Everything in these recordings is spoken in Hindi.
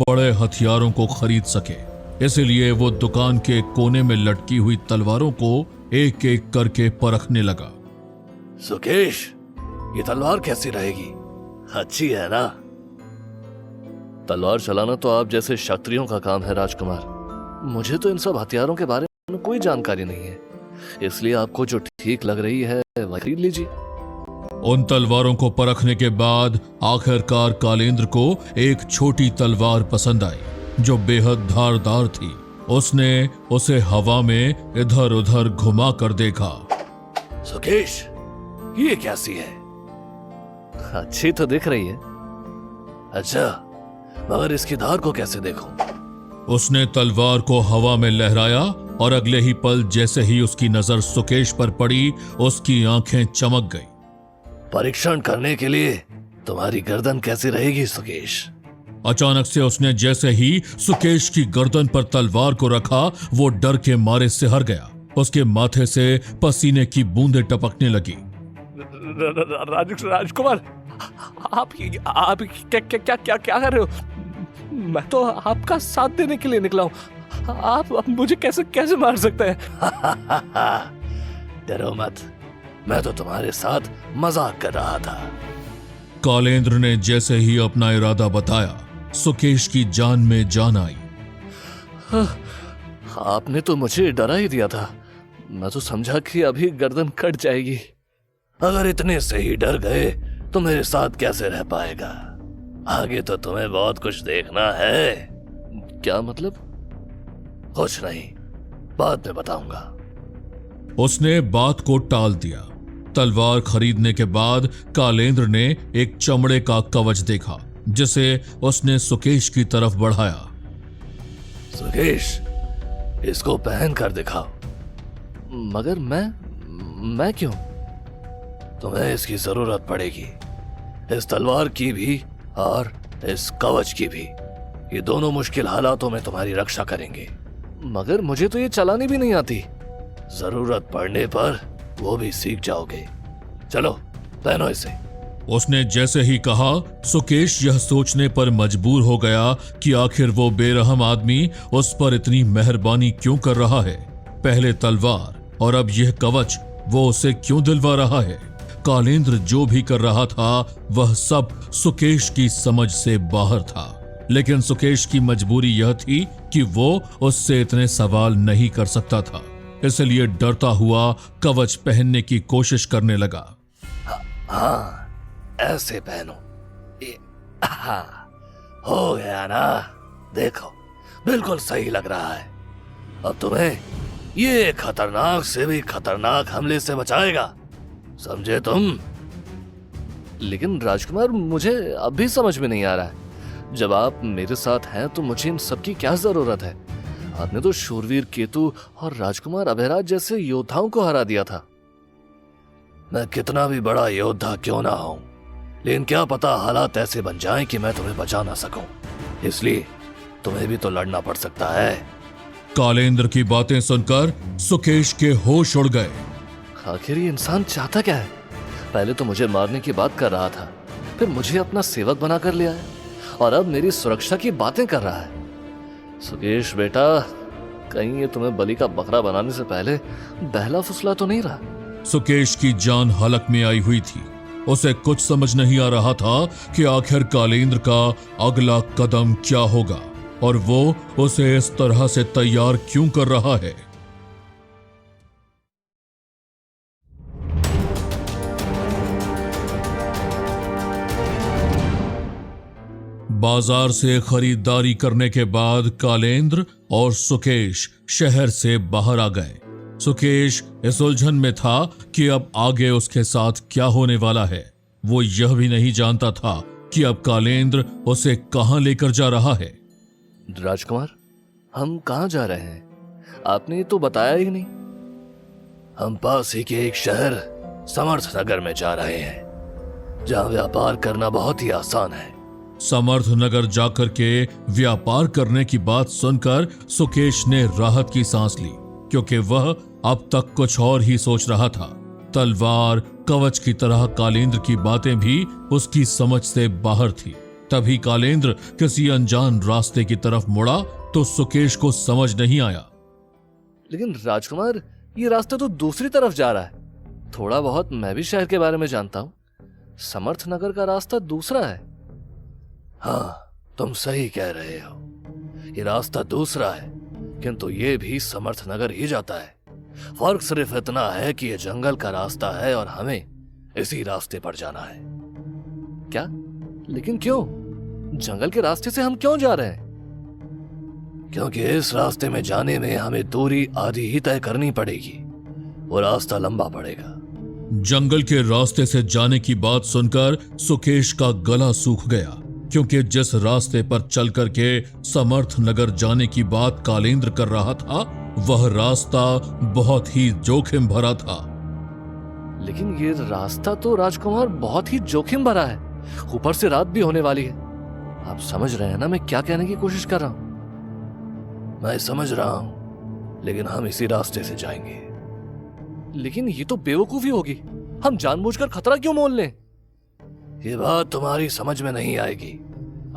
बड़े हथियारों को खरीद सके। इसलिए वो दुकान के कोने में लटकी हुई तलवारों को एक एक करके परखने लगा। सुकेश, ये तलवार कैसी रहेगी? अच्छी है ना? तलवार चलाना तो आप जैसे क्षत्रियों का काम है राजकुमार। मुझे तो इन सब हथियारों के बारे में कोई जानकारी नहीं है, इसलिए आपको जो ठीक लग रही है वह खरीद लीजिए। उन तलवारों को परखने के बाद आखिरकार कालेंद्र को एक छोटी तलवार पसंद आई जो बेहद धारदार थी। उसने उसे हवा में इधर उधर घुमा कर देखा। सुकेश, ये कैसी है? अच्छी तो दिख रही है। अच्छा, मगर इसकी धार को कैसे देखूं? उसने तलवार को हवा में लहराया और अगले ही पल जैसे ही उसकी नजर सुकेश पर पड़ी, उसकी आंखें चमक गईं। परीक्षण करने के लिए तुम्हारी गर्दन कैसी रहेगी सुकेश? अचानक से उसने जैसे ही सुकेश की गर्दन पर तलवार को रखा, वो डर के मारे सिहर गया। उसके माथे से पसीने की बूंदें टपकने लगी। राजकुमार, आप क्या कर रहे हो? मैं तो आपका साथ देने के लिए निकला हूँ। आप मुझे कैसे मार सकते हैं? डरो मत, मैं तो तुम्हारे साथ मजाक कर रहा था। कालेंद्र ने जैसे ही अपना इरादा बताया, सुकेश की जान में जान आई। आपने तो मुझे डरा ही दिया था। मैं तो समझा कि अभी गर्दन कट जाएगी। अगर इतने से ही डर गए तो मेरे साथ कैसे रह पाएगा? आगे तो तुम्हें बहुत कुछ देखना है। क्या मतलब? कुछ नहीं, बाद में बताऊंगा। उसने बात को टाल दिया। तलवार खरीदने के बाद कालेंद्र ने एक चमड़े का कवच देखा जिसे उसने सुकेश की तरफ बढ़ाया। सुकेश, इसको पहन कर दिखाओ। मगर मैं क्यों? तुम्हें इसकी जरूरत पड़ेगी, इस तलवार की भी और इस कवच की भी। ये दोनों मुश्किल हालातों में तुम्हारी रक्षा करेंगे। मगर मुझे तो ये चलानी भी नहीं आती। जरूरत पड़ने पर वो भी सीख जाओगे। चलो, पहनो इसे। उसने जैसे ही कहा, सुकेश यह सोचने पर मजबूर हो गया कि आखिर वो बेरहम आदमी उस पर इतनी मेहरबानी क्यों कर रहा है। पहले तलवार और अब यह कवच वो उसे क्यों दिलवा रहा है। कालेंद्र जो भी कर रहा था वह सब सुकेश की समझ से बाहर था, लेकिन सुकेश की मजबूरी यह थी कि वो उससे इतने सवाल नहीं कर सकता था। इसलिए डरता हुआ कवच पहनने की कोशिश करने लगा। हाँ, ऐसे पहनो। हाँ, हो गया ना? देखो, बिल्कुल सही लग रहा है। अब तुम्हें ये खतरनाक से भी खतरनाक हमले से बचाएगा, समझे तुम? लेकिन राजकुमार, मुझे अभी समझ में नहीं आ रहा है। जब आप मेरे साथ हैं तो मुझे इन सब की क्या जरूरत है? आपने तो शूरवीर केतु और राजकुमार अभयराज जैसे योद्धाओं को हरा दिया था। मैं कितना भी बड़ा योद्धा क्यों ना हूं, लेकिन क्या पता हालात ऐसे बन जाएं कि मैं तुम्हें बचा ना सकूं। इसलिए तुम्हें भी तो लड़ना पड़ सकता है। कालेंद्र की बातें सुनकर सुकेश के होश उड़ गए। आखिर ये इंसान चाहता क्या है? पहले तो मुझे मारने की बात कर रहा था, फिर मुझे अपना सेवक बनाकर ले आया और अब मेरी सुरक्षा की बातें कर रहा है। सुकेश बेटा, कहीं ये तुम्हें बलि का बकरा बनाने से पहले बहला फुसला तो नहीं रहा? सुकेश की जान हलक में आई हुई थी। उसे कुछ समझ नहीं आ रहा था कि आखिर कालेंद्र का अगला कदम क्या होगा और वो उसे इस तरह से तैयार क्यों कर रहा है। बाजार से खरीदारी करने के बाद कालेंद्र और सुकेश शहर से बाहर आ गए। सुकेश इस उलझन में था कि अब आगे उसके साथ क्या होने वाला है। वो यह भी नहीं जानता था कि अब कालेंद्र उसे कहां लेकर जा रहा है। राजकुमार, हम कहां जा रहे हैं? आपने तो बताया ही नहीं। हम पास ही के एक शहर समर्थ नगर में जा रहे हैं, जहां व्यापार करना बहुत ही आसान है। समर्थ नगर जाकर के व्यापार करने की बात सुनकर सुकेश ने राहत की सांस ली, क्योंकि वह अब तक कुछ और ही सोच रहा था। तलवार कवच की तरह कालेंद्र की बातें भी उसकी समझ से बाहर थी। तभी कालेंद्र किसी अनजान रास्ते की तरफ मुड़ा तो सुकेश को समझ नहीं आया। लेकिन राजकुमार, ये रास्ता तो दूसरी तरफ जा रहा है। थोड़ा बहुत मैं भी शहर के बारे में जानता हूँ। समर्थ नगर का रास्ता दूसरा है। हाँ, तुम सही कह रहे हो। ये रास्ता दूसरा है, किंतु ये भी समर्थ नगर ही जाता है। फर्क सिर्फ इतना है कि ये जंगल का रास्ता है और हमें इसी रास्ते पर जाना है। क्या? लेकिन क्यों? जंगल के रास्ते से हम क्यों जा रहे हैं? क्योंकि इस रास्ते में जाने में हमें दूरी आधी ही तय करनी पड़ेगी। वो रास्ता लंबा पड़ेगा। जंगल के रास्ते से जाने की बात सुनकर सुकेश का गला सूख गया, क्योंकि जिस रास्ते पर चल करके समर्थ नगर जाने की बात कालेंद्र कर रहा था, वह रास्ता बहुत ही जोखिम भरा था। लेकिन ये रास्ता तो राजकुमार बहुत ही जोखिम भरा है। ऊपर से रात भी होने वाली है। आप समझ रहे हैं ना मैं क्या कहने की कोशिश कर रहा हूं? मैं समझ रहा हूं, लेकिन हम इसी रास्ते से जाएंगे। लेकिन ये तो बेवकूफी होगी। हम जानबूझकर खतरा क्यों मोल लें? ये बात तुम्हारी समझ में नहीं आएगी।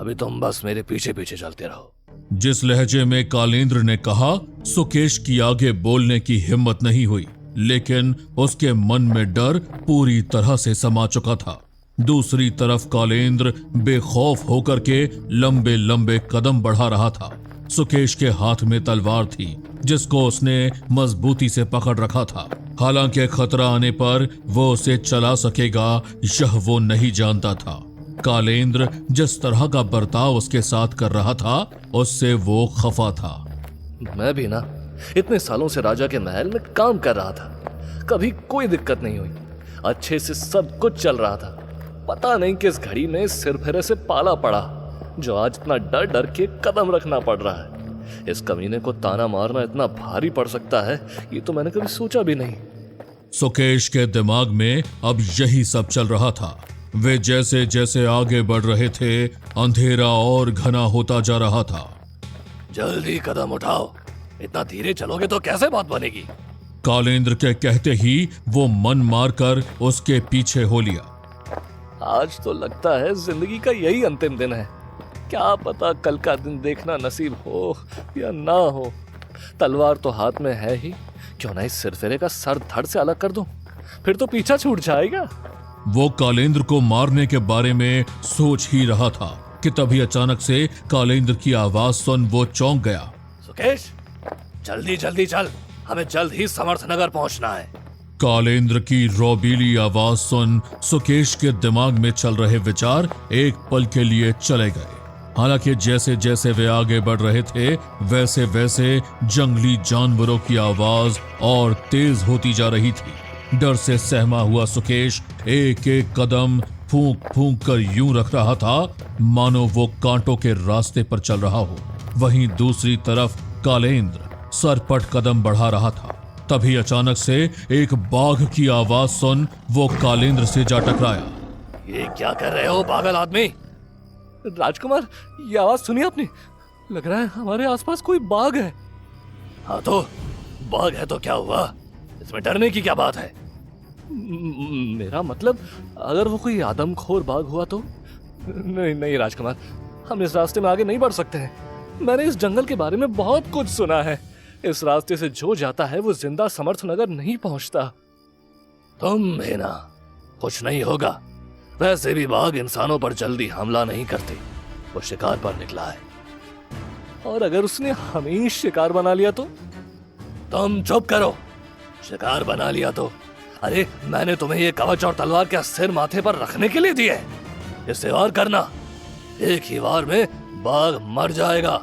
अभी तुम बस मेरे पीछे पीछे चलते रहो। जिस लहजे में कालेंद्र ने कहा, सुकेश की आगे बोलने की हिम्मत नहीं हुई, लेकिन उसके मन में डर पूरी तरह से समा चुका था। दूसरी तरफ कालेंद्र बेखौफ होकर के लंबे लंबे कदम बढ़ा रहा था। सुकेश के हाथ में तलवार थी, जिसको उसने मजबूती से पकड़ रखा था। हालांकि खतरा आने पर वो उसे चला सकेगा, यह वो नहीं जानता था। कालेंद्र जिस तरह का बर्ताव उसके साथ कर रहा था, उससे वो खफा था। मैं भी ना इतने सालों से राजा के महल में काम कर रहा था, कभी कोई दिक्कत नहीं हुई। अच्छे से सब कुछ चल रहा था। पता नहीं किस घड़ी में सिरफिरे से पाला पड़ा, जो आज इतना डर डर के कदम रखना पड़ रहा है। इस कमीने को ताना मारना इतना भारी पड़ सकता है, ये तो मैंने कभी सोचा भी नहीं। सुकेश के दिमाग में अब यही सब चल रहा था। वे जैसे जैसे आगे बढ़ रहे थे, अंधेरा और घना होता जा रहा था। जल्दी कदम उठाओ, इतना धीरे चलोगे तो कैसे बात बनेगी? कालेंद्र के कहते ही वो मन मारकर उसके पीछे हो लिया। आज तो लगता है जिंदगी का यही अंतिम दिन है। क्या पता कल का दिन देखना नसीब हो या ना हो। तलवार तो हाथ में है ही, क्यों ना इस सिरफिरे का सर धड़ से अलग कर दूं, फिर तो पीछा छूट जाएगा। वो कालेंद्र को मारने के बारे में सोच ही रहा था कि तभी अचानक से कालेंद्र की आवाज सुन वो चौंक गया। सुकेश, जल्दी जल्दी चल, हमें जल्द ही समर्थ नगर पहुंचना है। कालेंद्र की रौबीली आवाज सुन सुकेश के दिमाग में चल रहे विचार एक पल के लिए चले गए। हालांकि जैसे जैसे वे आगे बढ़ रहे थे, वैसे वैसे जंगली जानवरों की आवाज और तेज होती जा रही थी। डर से सहमा हुआ सुकेश एक एक कदम फूंक फूंक कर यूं रख रहा था, मानो वो कांटों के रास्ते पर चल रहा हो। वहीं दूसरी तरफ कालेंद्र सरपट कदम बढ़ा रहा था। तभी अचानक से एक बाघ की आवाज सुन वो कालेंद्र से जा टकराया। ये क्या कर रहे हो पागल आदमी? राजकुमार, ये आवाज सुनी आपने? लग रहा है हमारे आसपास कोई बाघ है। हाँ तो बाघ है तो क्या हुआ? इसमें डरने की क्या बात है? मेरा मतलब, अगर वो कोई आदमखोर बाघ हुआ तो? नहीं नहीं राजकुमार, हम इस रास्ते में आगे नहीं बढ़ सकते हैं। मैंने इस जंगल के बारे में बहुत कुछ सुना है। इस रास्ते से जो जाता है वो जिंदा समर्थ नगर नहीं पहुंचता। तुम है ना, कुछ नहीं होगा। वैसे भी बाघ इंसानों पर जल्दी हमला नहीं करते, वो शिकार पर निकला है। और अगर उसने हमें ही शिकार बना लिया तो? तुम चुप करो। शिकार बना लिया तो? अरे मैंने तुम्हें ये कवच और तलवार क्या सिर माथे पर रखने के लिए दी है? इससे वार करना, एक ही वार में बाघ मर जाएगा।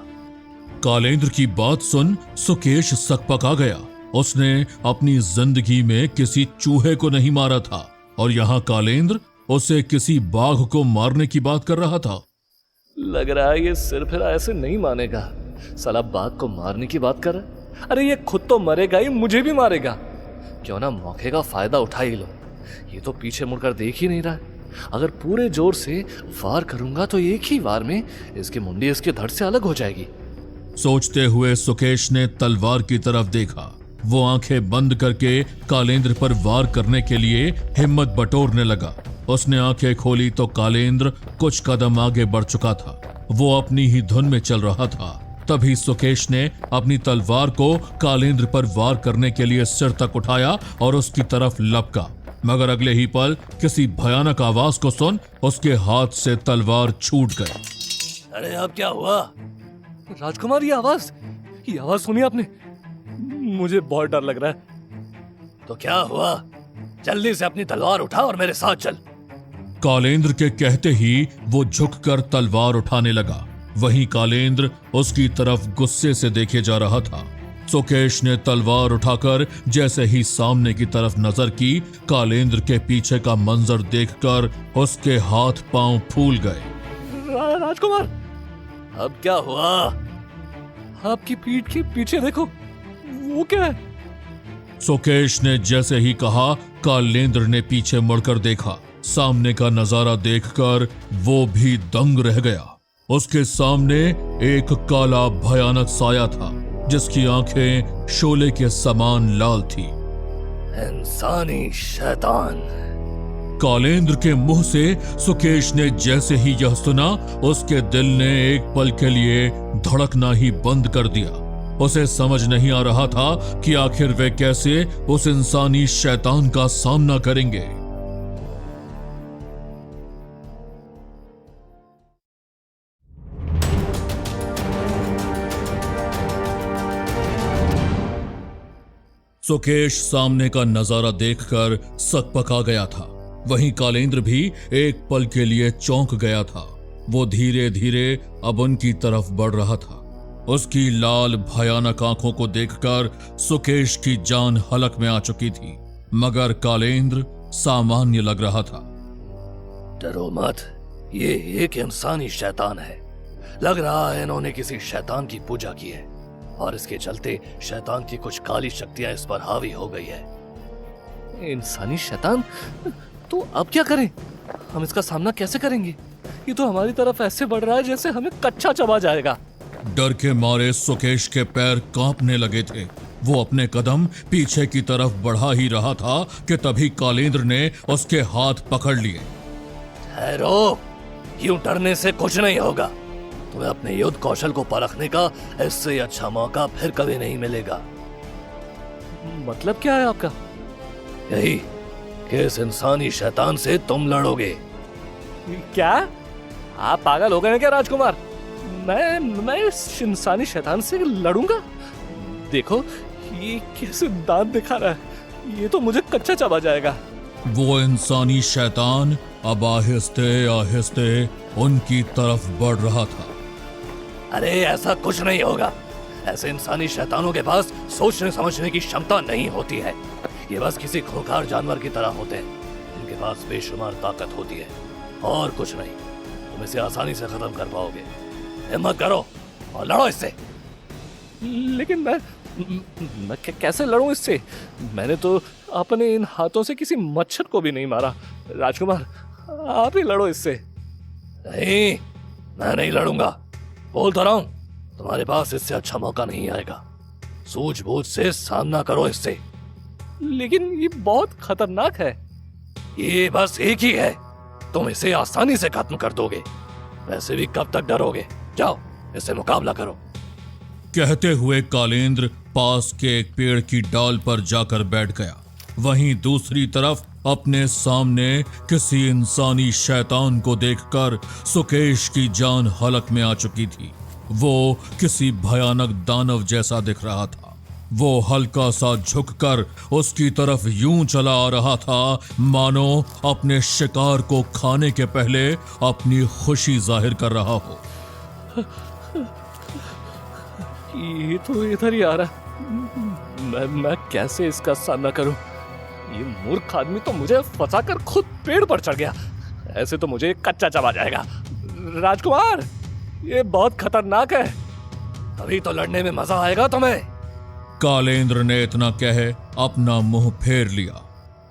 कालेंद्र की बात सुन सुकेश सकपका गया। उसने अपनी जिंदगी में किसी चूहे को नहीं मारा था, और यहाँ कालेंद्र उसे किसी बाघ को मारने की बात कर रहा था। लग रहा है ये सिरफिरा ऐसे नहीं मानेगा। साला बाघ को मारने की बात कर रहा है। अरे ये खुद तो मरेगा ही, मुझे भी मारेगा। क्यों ना मौके का फायदा उठा ही लो। ये तो पीछे मुड़कर देख ही नहीं रहा है। अगर पूरे जोर से वार करूंगा तो एक ही वार में इसकी मुंडी इसके धड़ से अलग हो जाएगी। सोचते हुए सुकेश ने तलवार की तरफ देखा। वो आंखें बंद करके कालेंद्र पर वार करने के लिए हिम्मत बटोरने लगा। उसने आंखें खोली तो कालेंद्र कुछ कदम आगे बढ़ चुका था। वो अपनी ही धुन में चल रहा था। तभी सुकेश ने अपनी तलवार को कालेंद्र पर वार करने के लिए सिर तक उठाया और उसकी तरफ लपका, मगर अगले ही पल किसी भयानक आवाज को सुन उसके हाथ से तलवार छूट गई। अरे अब क्या हुआ? राजकुमार, ये आवाज सुनी आपने? मुझे बहुत डर लग रहा है। तो क्या हुआ? जल्दी से अपनी तलवार उठा और मेरे साथ चल। कालेंद्र के कहते ही वो झुककर तलवार उठाने लगा। वहीं कालेंद्र उसकी तरफ गुस्से से देखे जा रहा था। सुकेश ने तलवार उठाकर जैसे ही सामने की तरफ नजर की, कालेंद्र के पीछे का मंजर देखकर उसके हाथ पांव फूल गए। राजकुमार, अब क्या हुआ? आपकी पीठ के पीछे देखो, वो क्या है? सुकेश ने जैसे ही कहा, कालेंद्र ने पीछे मुड़कर देखा। सामने का नजारा देखकर वो भी दंग रह गया। उसके सामने एक काला भयानक साया था, जिसकी आंखें शोले के समान लाल थी। इंसानी शैतान। कालेंद्र के मुंह से सुकेश ने जैसे ही यह सुना, उसके दिल ने एक पल के लिए धड़कना ही बंद कर दिया। उसे समझ नहीं आ रहा था कि आखिर वे कैसे उस इंसानी शैतान का सामना करेंगे। सुकेश सामने का नजारा देखकर सकपका गया था। वहीं कालेंद्र भी एक पल के लिए चौंक गया था। वो धीरे धीरे अब उनकी तरफ बढ़ रहा था। उसकी लाल भयानक आंखों को देखकर सुकेश की जान हलक में आ चुकी थी, मगर कालेंद्र सामान्य लग रहा था। डरो मत, ये एक इंसानी शैतान है। लग रहा है इन्होंने किसी शैतान की पूजा की है और इसके चलते शैतान की कुछ काली शक्तियां इस पर हावी हो गई है। इंसानी शैतान? तो अब क्या करें? हम इसका सामना कैसे करेंगे? ये तो हमारी तरफ ऐसे बढ़ रहा है जैसे हमें कच्चा चबा जाएगा। डर के मारे सुकेश के पैर कांपने लगे थे। वो अपने कदम पीछे की तरफ बढ़ा ही रहा था कि तभी कालेंद्र ने उसके हाथ पकड़ लिए। ठहरो, यूं डरने से कुछ नहीं होगा। तुम्हें अपने युद्ध कौशल को परखने का इससे अच्छा मौका फिर कभी नहीं मिलेगा। मतलब क्या है आपका? यही कि इस इंसानी शैतान से तुम लड़ोगे। क्या? आप पागल हो गए हैं क्या राजकुमार? मैं इस इंसानी शैतान से लड़ूंगा? देखो, ये कैसे दांत दिखा रहा है। ये तो मुझे कच्चा चबा जाएगा। वो इंसानी शैतान अब आहिस्ते आहिस्ते उनकी तरफ बढ़ रहा था। अरे ऐसा कुछ नहीं होगा। ऐसे इंसानी शैतानों के पास सोचने समझने की क्षमता नहीं होती है। ये बस किसी खूंखार जानवर की तरह होते हैं। इनके पास बेशुमार ताकत होती है और कुछ नहीं। तुम इसे आसानी से खत्म कर पाओगे। हिम्मत करो और लड़ो इससे। लेकिन मैं कैसे लड़ूं इससे? मैंने तो अपने इन हाथों से किसी मच्छर को भी नहीं मारा। राजकुमार, आप ही लड़ो इससे। नहीं, मैं नहीं लड़ूंगा। बोलता रहा हूं, तुम्हारे पास इससे अच्छा मौका नहीं आएगा। सूझबूझ से सामना करो इससे। लेकिन ये बहुत खतरनाक है। ये बस एक ही है। तुम इसे आसानी से खत्म कर दोगे। वैसे भी कब तक डरोगे? जाओ, इससे मुकाबला करो। कहते हुए कालेंद्र पास के एक पेड़ की डाल पर जाकर बैठ गया। वहीं दूसरी तरफ अपने सामने किसी इंसानी शैतान को देखकर सुकेश की जान हलक में आ चुकी थी। वो किसी भयानक दानव जैसा दिख रहा था। वो हल्का सा झुककर उसकी तरफ यूं चला आ रहा था मानो अपने शिकार को खाने के पहले अपनी खुशी जाहिर कर रहा हो। ये तो इधर ही आ रहा। मैं कैसे इसका सामना करूं? ये मूर्ख आदमी तो मुझे फंसाकर खुद पेड़ पर चढ़ गया। ऐसे तो मुझे कच्चा चबा जाएगा। राजकुमार, ये बहुत खतरनाक है। तभी तो लड़ने में मजा आएगा तुम्हें। कालेंद्र ने इतना कहे अपना मुंह फेर लिया।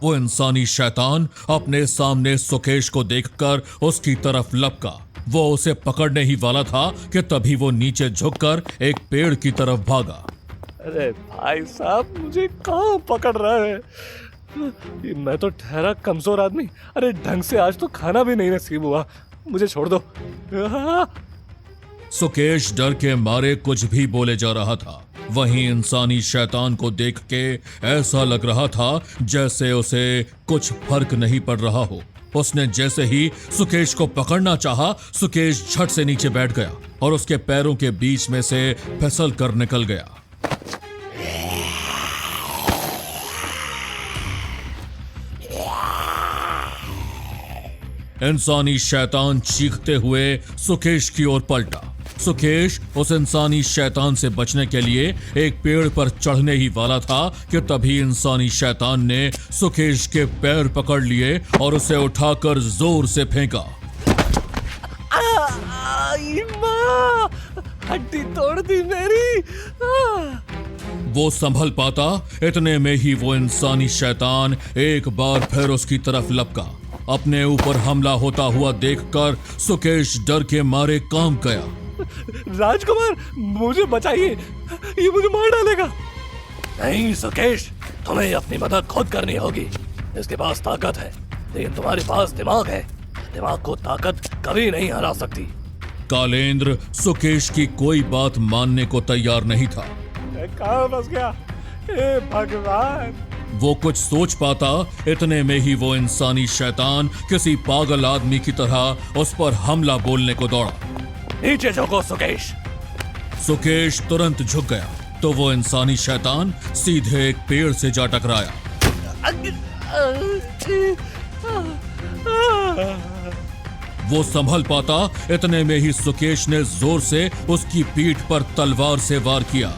वो इंसानी शैतान अपने सामने सुकेश को देखकर उसकी तरफ लपका। वो उसे पकड़ने ही वाला था कि तभी वो नीचे झुककर एक पेड़ की तरफ भागा। अरे भाई साहब, मुझे कहाँ पकड़ रहा है? मैं तो ठहरा कमजोर आदमी, अरे ढंग से आज तो खाना भी नहीं नसीब हुआ, मुझे छोड़ दो। सुकेश डर के मारे कुछ भी बोले जा रहा था। वहीं इंसानी शैतान को देख के ऐसा लग रहा था जैसे उसे कुछ फर्क नहीं पड़ रहा हो। उसने जैसे ही सुकेश को पकड़ना चाहा, सुकेश झट से नीचे बैठ गया और उसके पैरों के बीच में से फिसल कर निकल गया। इंसानी शैतान चीखते हुए सुकेश की ओर पलटा। सुकेश उस इंसानी शैतान से बचने के लिए एक पेड़ पर चढ़ने ही वाला था कि तभी इंसानी शैतान ने सुकेश के पैर पकड़ लिए और उसे उठाकर जोर से फेंका। माँ, हड्डी तोड़ दी मेरी। वो संभल पाता, इतने में ही वो इंसानी शैतान एक बार फिर उसकी तरफ लपका। अपने ऊपर हमला होता हुआ देखकर सुकेश डर के मारे कांप गया। राजकुमार, मुझे बचाइए, ये मुझे मार डालेगा। नहीं सुकेश, तुम्हें अपनी मदद खुद करनी होगी। इसके पास ताकत है, लेकिन तुम्हारे पास दिमाग है। दिमाग को ताकत कभी नहीं हरा सकती। कालेंद्र सुकेश की कोई बात मानने को तैयार नहीं था। मैं कहाँ फंस गया? हे भगवान! वो कुछ सोच पाता, इतने में ही वो इंसानी शैतान किसी पागल आदमी की तरह उस पर हमला बोलने को दौड़ा। नीचे झुको सुकेश। सुकेश तुरंत झुक गया तो वो इंसानी शैतान सीधे एक पेड़ से जा टकराया। वो संभल पाता, इतने में ही सुकेश ने जोर से उसकी पीठ पर तलवार से वार किया,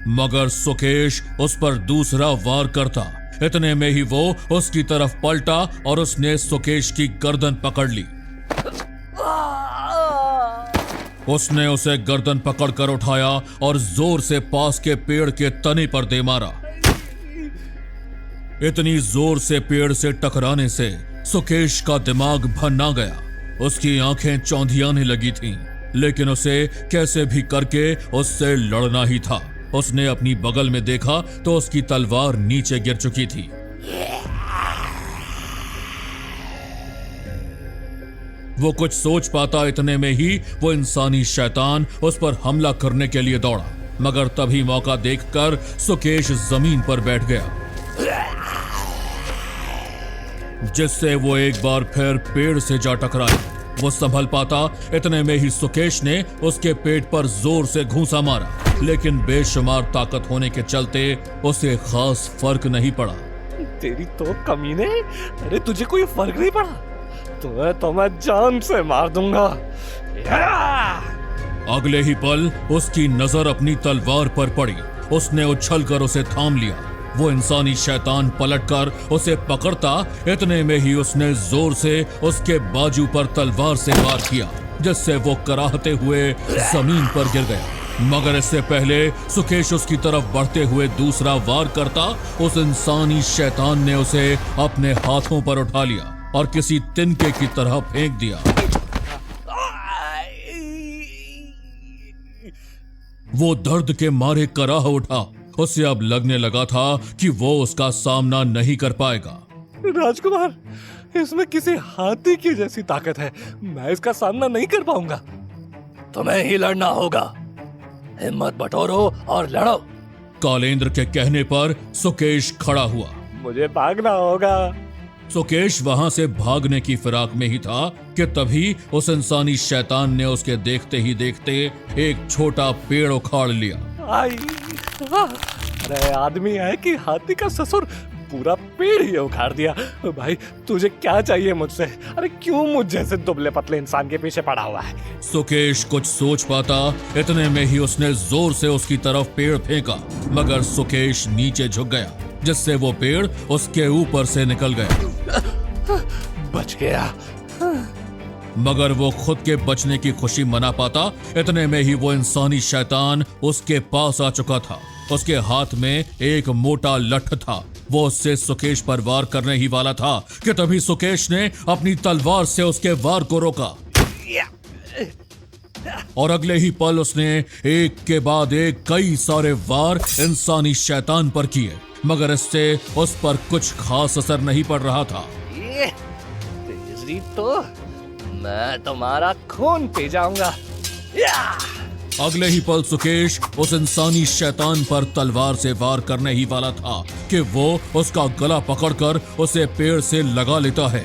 मगर सुकेश उस पर दूसरा वार करता। इतने में ही वो उसकी तरफ पलटा और उसने सुकेश की गर्दन पकड़ ली। उसने उसे गर्दन पकड़कर उठाया और जोर से पास के पेड़ के तने पर दे मारा। इतनी जोर से पेड़ से टकराने से सुकेश का दिमाग भन्ना गया। उसकी आंखें चौंधियाने लगी थीं, लेकिन उसे कैसे भी करके उससे लड़ना ही था। उसने अपनी बगल में देखा तो उसकी तलवार नीचे गिर चुकी थी। वो कुछ सोच पाता, इतने में ही वो इंसानी शैतान उस पर हमला करने के लिए दौड़ा, मगर तभी मौका देखकर सुकेश जमीन पर बैठ गया, जिससे वो एक बार फिर पेड़ से जा टकराया। वो संभल पाता, इतने में ही सुकेश ने उसके पेट पर जोर से घूंसा मारा, लेकिन बेशुमार ताकत होने के चलते उसे खास फर्क नहीं पड़ा। तेरी तो कमीने, अरे तुझे कोई फर्क नहीं पड़ा? तुम्हें तो मैं जान से मार दूंगा। अगले ही पल उसकी नजर अपनी तलवार पर पड़ी। उसने उछलकर उसे थाम लिया। वो इंसानी शैतान पलटकर उसे पकड़ता, इतने में ही उसने जोर से उसके बाजू पर तलवार से वार किया, जिससे वो कराहते हुए जमीन पर गिर गया। मगर इससे पहले सुकेश उसकी तरफ बढ़ते हुए दूसरा वार करता, उस इंसानी शैतान ने उसे अपने हाथों पर उठा लिया और किसी तिनके की तरह फेंक दिया। वो दर्द के मारे कराह उठा। उसे अब लगने लगा था कि वो उसका सामना नहीं कर पाएगा। राजकुमार, इसमें किसी हाथी की जैसी ताकत है, मैं इसका सामना नहीं कर पाऊंगा। तुम्हें ही लड़ना होगा। हिम्मत बटोरो और लड़ो। कालेंद्र के कहने पर सुकेश खड़ा हुआ। मुझे भागना होगा। सुकेश वहां से भागने की फिराक में ही था कि तभी उस इंसानी शैतान ने उसके देखते ही देखते एक छोटा पेड़ उखाड़ लिया। आई, अरे आदमी है कि हाथी का ससुर, पूरा पेड़ ही उखाड़ दिया। भाई तुझे क्या चाहिए मुझसे? अरे क्यों मुझ जैसे दुबले पतले इंसान के पीछे पड़ा हुआ है? सुकेश कुछ सोच पाता, इतने में ही उसने जोर से उसकी तरफ पेड़ फेंका, मगर सुकेश नीचे झुक गया, जिससे वो पेड़ उसके ऊपर से निकल गया। बच गया। मगर वो खुद के बचने की खुशी मना पाता, इतने में ही वो इंसानी शैतान उसके पास आ चुका था। उसके हाथ में एक मोटा लठ था। वो उससे सुकेश पर वार करने ही वाला था कि तभी सुकेश ने अपनी तलवार से उसके वार को रोका। और अगले ही पल उसने एक के बाद एक कई सारे वार इंसानी शैतान पर किए, मगर इससे उस पर कुछ खास असर नहीं पड़ रहा था। ये तेरी तो मैं तुम्हारा खून पी जाऊंगा। अगले ही पल सुकेश उस इंसानी शैतान पर तलवार से वार करने ही वाला था कि वो उसका गला पकड़कर उसे पेड़ से लगा लेता है।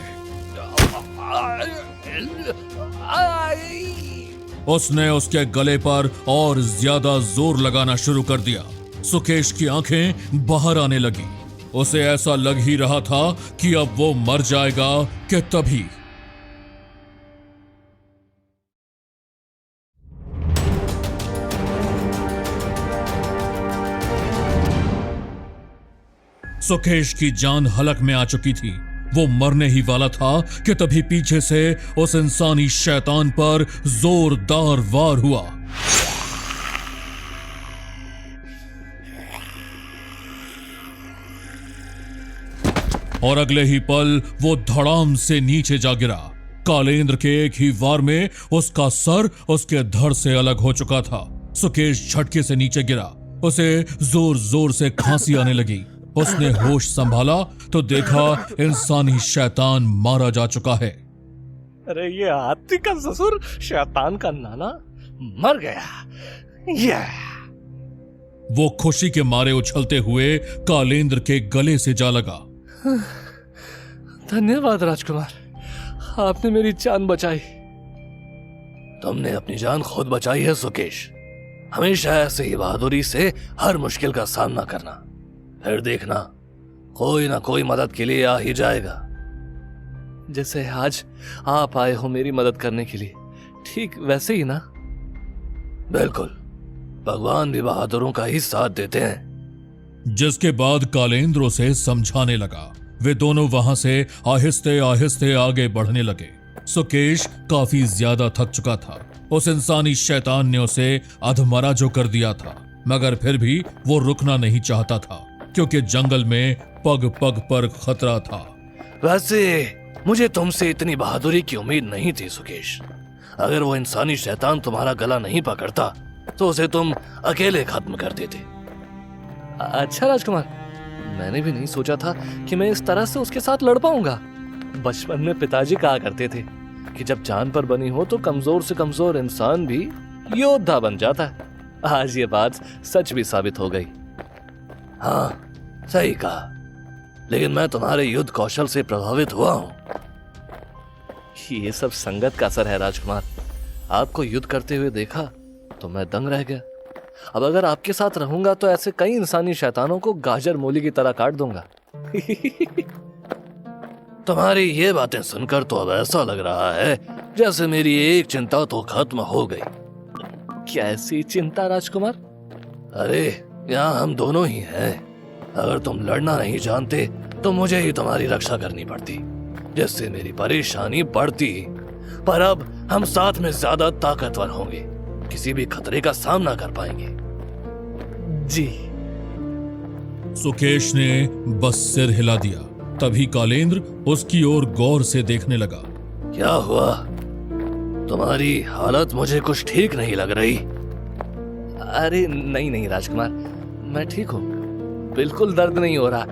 उसने उसके गले पर और ज्यादा जोर लगाना शुरू कर दिया। सुकेश की आंखें बाहर आने लगी। उसे ऐसा लग ही रहा था कि अब वो मर जाएगा कि तभी सुकेश की जान हलक में आ चुकी थी। वो मरने ही वाला था कि तभी पीछे से उस इंसानी शैतान पर जोरदार वार हुआ। और अगले ही पल वो धड़ाम से नीचे जा गिरा। कालेंद्र के एक ही वार में उसका सर उसके धड़ से अलग हो चुका था। सुकेश झटके से नीचे गिरा। उसे जोर जोर से खांसी आने लगी। उसने होश संभाला तो देखा इंसानी शैतान मारा जा चुका है। अरे ये हाथी का ससुर शैतान का नाना मर गया। ये वो खुशी के मारे उछलते हुए कालेंद्र के गले से जा लगा। धन्यवाद राजकुमार, आपने मेरी जान बचाई। तुमने अपनी जान खुद बचाई है सुकेश। हमेशा ऐसे ही बहादुरी से हर मुश्किल का सामना करना, फिर देखना कोई ना कोई मदद के लिए आ ही जाएगा। जैसे आज आप आए हो मेरी मदद करने के लिए, ठीक वैसे ही ना? बिल्कुल, भगवान भी बहादुरों का ही साथ देते हैं। जिसके बाद कालेंद्र उसे समझाने लगा। वे दोनों वहां से आहिस्ते आहिस्ते आगे बढ़ने लगे। सुकेश काफी ज्यादा थक चुका था। उस इंसानी शैतान ने उसे अधमरा जो कर दिया था, मगर फिर भी वो रुकना नहीं चाहता था क्योंकि जंगल में पग पग पर खतरा था। वैसे मुझे तुमसे इतनी बहादुरी की उम्मीद नहीं थी सुकेश। अगर वो इंसानी शैतान तुम्हारा गला नहीं पकड़ता तो उसे तुम अकेले खत्म कर देते। अच्छा राजकुमार, मैंने भी नहीं सोचा था कि मैं इस तरह से उसके साथ लड़ पाऊंगा। बचपन में पिताजी कहा करते थे कि जब जान पर बनी हो तो कमजोर से कमजोर इंसान भी योद्धा बन जाता है। आज ये बात सच भी साबित हो गई। हाँ, सही कहा, लेकिन मैं तुम्हारे युद्ध कौशल से प्रभावित हुआ हूँ। ये सब संगत का असर है राजकुमार। आपको युद्ध करते हुए देखा तो मैं दंग रह गया। अब अगर आपके साथ रहूंगा तो ऐसे कई इंसानी शैतानों को गाजर मूली की तरह काट दूंगा। तुम्हारी ये बातें सुनकर तो अब ऐसा लग रहा है जैसे मेरी एक चिंता तो खत्म हो गई। कैसी चिंता राजकुमार? अरे यहाँ हम दोनों ही हैं। अगर तुम लड़ना नहीं जानते तो मुझे ही तुम्हारी रक्षा करनी पड़ती, जिससे मेरी परेशानी बढ़ती। पर अब हम साथ में ज्यादा ताकतवर होंगे, किसी भी खतरे का सामना कर पाएंगे। जी। सुकेश ने बस सिर हिला दिया। तभी कालेंद्र उसकी ओर गौर से देखने लगा। क्या हुआ? तुम्हारी हालत मुझे कुछ ठीक नहीं लग रही। अरे नहीं नहीं राजकुमार, मैं ठीक हूँ, बिल्कुल दर्द नहीं हो रहा,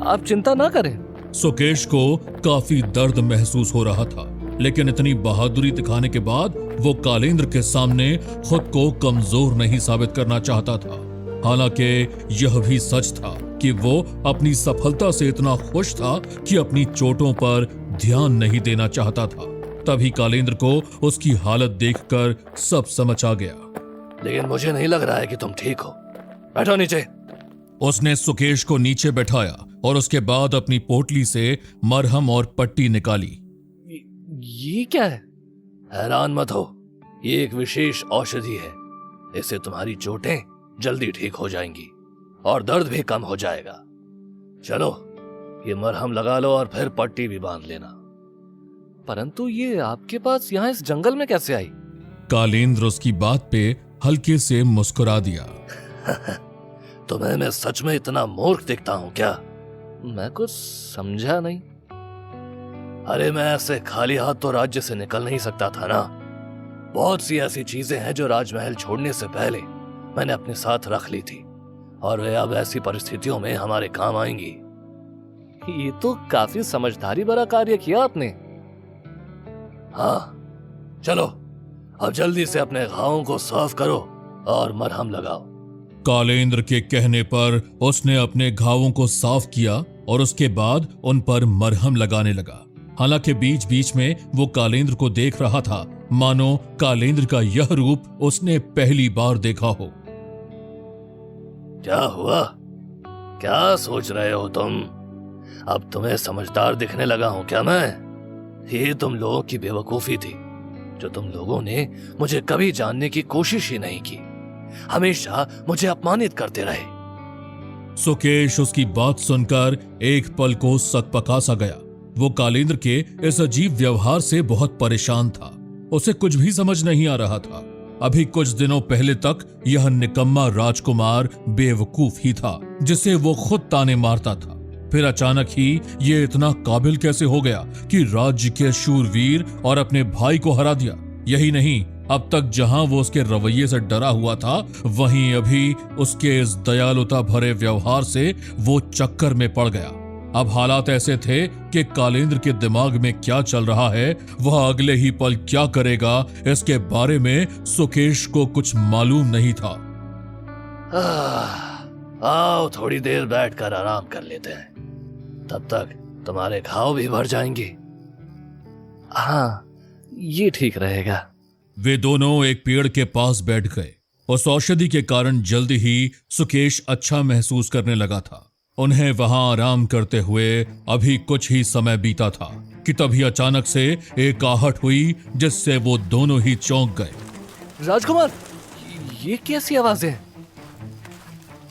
आप चिंता ना करें। सुकेश को काफी दर्द महसूस हो रहा था, लेकिन इतनी बहादुरी दिखाने के बाद वो कालेंद्र के सामने खुद को कमजोर नहीं साबित करना चाहता था। हालांकि यह भी सच था कि वो अपनी सफलता से इतना खुश था कि अपनी चोटों पर ध्यान नहीं देना चाहता था। तभी कालेंद्र को उसकी हालत देखकर सब समझ आ गया। लेकिन मुझे नहीं लग रहा है कि तुम ठीक हो। बैठो नीचे। उसने सुकेश को नीचे बैठाया और उसके बाद अपनी पोटली से मरहम और पट्टी निकाली। ये क्या है? हैरान मत हो, ये एक विशेष औषधि है। इससे तुम्हारी चोटें जल्दी ठीक हो जाएंगी और दर्द भी कम हो जाएगा। चलो, ये मरहम लगा लो और फिर पट्टी भी बांध लेना। परंतु ये आपके पास यहाँ इस जंगल में कैसे आई? कालेंद्र उसकी बात पे हल्के से मुस्कुरा दिया। तुम्हें मैं सच में इतना मूर्ख दिखता हूँ क्या? मैं कुछ समझा नहीं। अरे मैं ऐसे खाली हाथ तो राज्य से निकल नहीं सकता था ना। बहुत सी ऐसी चीजें हैं जो राजमहल छोड़ने से पहले मैंने अपने साथ रख ली थी और वे अब ऐसी परिस्थितियों में हमारे काम आएंगी। ये तो काफी समझदारी भरा कार्य किया आपने। हाँ, चलो अब जल्दी से अपने घावों को साफ करो और मरहम लगाओ। कालेंद्र के कहने पर उसने अपने घावों को साफ किया और उसके बाद उन पर मरहम लगाने लगा। हालांकि बीच बीच में वो कालेंद्र को देख रहा था, मानो कालेंद्र का यह रूप उसने पहली बार देखा हो। क्या हुआ? क्या सोच रहे हो तुम? अब तुम्हें समझदार दिखने लगा हूं क्या मैं? ये तुम लोगों की बेवकूफी थी जो तुम लोगों ने मुझे कभी जानने की कोशिश ही नहीं की, हमेशा मुझे अपमानित करते रहे। सुकेश उसकी बात सुनकर एक पल को सकपका सा गया। वो कालेंद्र के इस अजीब व्यवहार से बहुत परेशान था। उसे कुछ भी समझ नहीं आ रहा था। अभी कुछ दिनों पहले तक यह निकम्मा राजकुमार बेवकूफ ही था जिसे वो खुद ताने मारता था। फिर अचानक ही ये इतना काबिल कैसे हो गया कि राज्य के शूरवीर और अपने भाई को हरा दिया। यही नहीं, अब तक जहां वो उसके रवैये से डरा हुआ था, वहीं अभी उसके इस दयालुता भरे व्यवहार से वो चक्कर में पड़ गया। अब हालात ऐसे थे कि कालेंद्र के दिमाग में क्या चल रहा है, वह अगले ही पल क्या करेगा, इसके बारे में सुकेश को कुछ मालूम नहीं था। आओ थोड़ी देर बैठकर आराम कर लेते हैं, तब तक तुम्हारे घाव भी भर जाएंगे। हाँ, ये ठीक रहेगा। वे दोनों एक पेड़ के पास बैठ गए। उस औषधि के कारण जल्दी ही सुकेश अच्छा महसूस करने लगा था। उन्हें वहां आराम करते हुए अभी कुछ ही समय बीता था कि तभी अचानक से एक आहट हुई जिससे वो दोनों ही चौंक गए। राजकुमार, ये कैसी आवाजें हैं?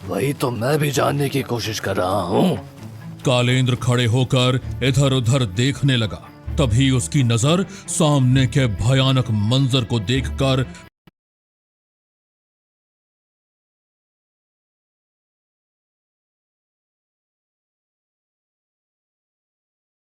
वही तो मैं भी जानने की कोशिश कर रहा हूँ। कालेंद्र खड़े होकर इधर उधर देखने लगा। तभी उसकी नजर सामने के भयानक मंजर को देखकर